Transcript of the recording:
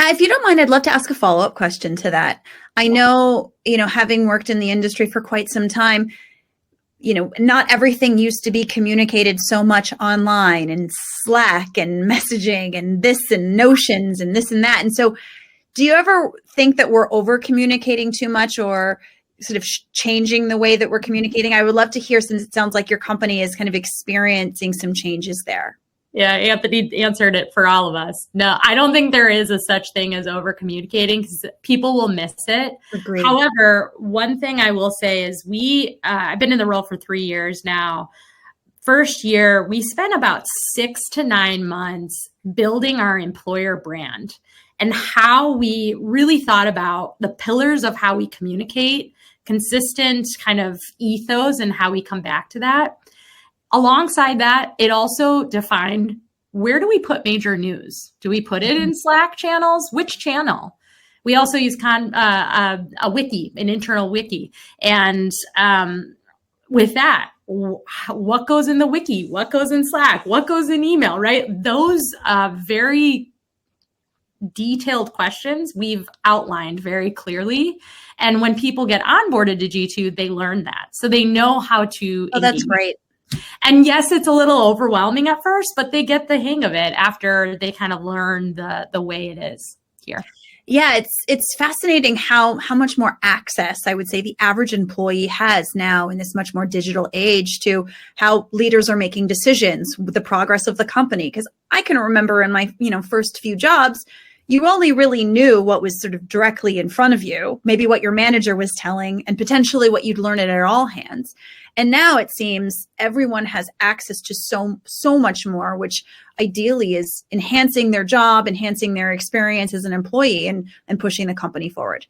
If you don't mind, I'd love to ask a follow-up question to that. I know, having worked in the industry for quite some time, not everything used to be communicated so much online and Slack and messaging and this and Notions and this and that. And so do you ever think that we're over communicating too much or sort of changing the way that we're communicating? I would love to hear, since it sounds like your company is kind of experiencing some changes there. Yeah, Anthony answered it for all of us. No, I don't think there is a such thing as over communicating because people will miss it. Agreed. However, one thing I will say is I've been in the role for 3 years now. First year, we spent about 6 to 9 months building our employer brand and how we really thought about the pillars of how we communicate, consistent kind of ethos and how we come back to that. Alongside that, it also defined, where do we put major news? Do we put it in Slack channels? Which channel? We also use a wiki, an internal wiki. And with that, what goes in the wiki? What goes in Slack? What goes in email, right? Those very detailed questions we've outlined very clearly. And when people get onboarded to G2, they learn that. So they know how to engage. That's great. And yes, it's a little overwhelming at first, but they get the hang of it after they kind of learn the way it is here. Yeah, it's fascinating how much more access, I would say, the average employee has now in this much more digital age to how leaders are making decisions with the progress of the company. Because I can remember in my first few jobs, you only really knew what was sort of directly in front of you, maybe what your manager was telling, and potentially what you'd learn at all hands. And now it seems everyone has access to so much more, which ideally is enhancing their job, enhancing their experience as an employee and pushing the company forward.